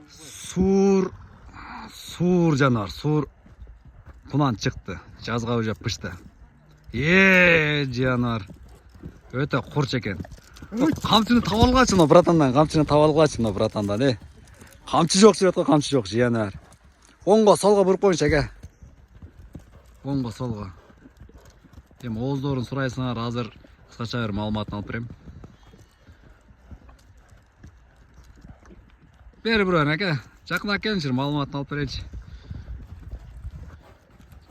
Suur жануар, suur bundan çıktı. Жазға уже pişti. Жануар. Өте құрч екен. Қамчыны таба алғаншын, братандан, қамчыны таба алғаншын, братандан, Қамчы жоқ жүрет қой, қамчы жоқ, жануар. Оңға, солға бұрып қойыншы, әке. Оңға, солға. Оғыздорын сұрайсыңар, азыр қысқаша бір малыматын алып берем. Бері бұрын, әке. Жақын әкеліншір, малыматын алып берейінші.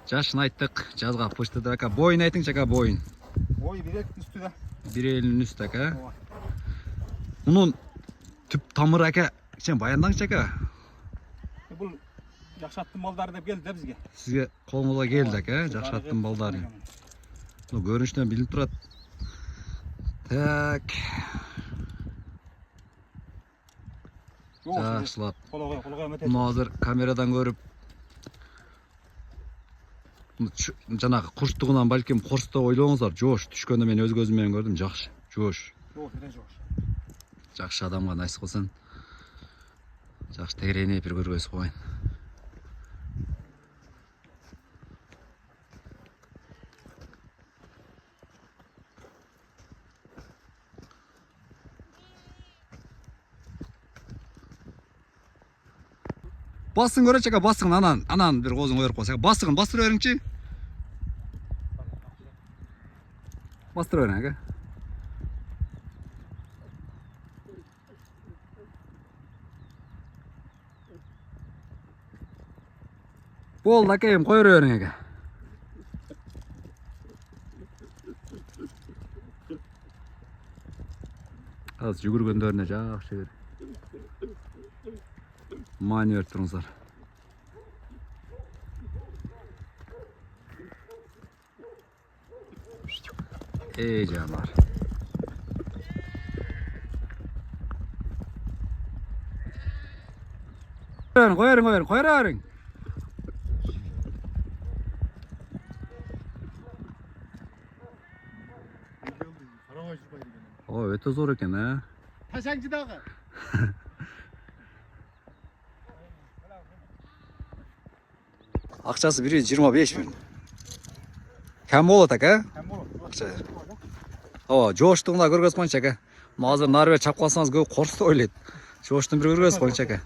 Жашын айттық, жазға пұштыдыр, әке. Бойын айтыңшы, әке, бойын. Бой бір елдің үсті да. Bir elinin üstü әке. Bunun tüp tamır әке. Сен баяндаңшы әке. Бұл жақшаттың балдары деп келді бізге. Сізге қолыңызға келді әке, жақшаттың балдары. Көрінішінен білініп тұрады. Так. Жақшылап. Мұны азыр камерадан көріп. Жаңағы құрыштығынан бәлкім құрысты ойлауыңыздар. Жош, түшкенде мен өз көзіммен көрдім. Жақшы, жош. Жақшы адамға найсы қылсын. Жақшы тегірейіне бір көргөз қойын. Басын көречі әке, басын анан бір қозын ойырып қойса. Басығын бастыр өріңші. Бастыр өрің әке. Болды әкейім, қойыр өрің әке. Аз жүгіргендеріне жақшы көр. Мani өрт тұрыңыздар. Жануар. Қойырың. Өте зор екен, ә? Ташаңшыдағы. Ақшасы 125 мың. Кәм болады, әке? Кәм болады. Ақша. Жоштығында көргөз қойыншы, әке. Азыр нарбер чапқансаңыз көп қорысты ойлайды. Жоштың бір көргөз қойыншы, әке.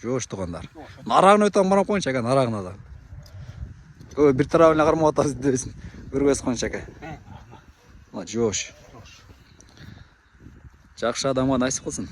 Жоштығындар. Нарағын өтен барам қойыншы, әке, нарағына да. Bir tarafına qarma atası desin. Görgöz қойыншы, әке. Жош. Жақшы адамға найсы қылсын.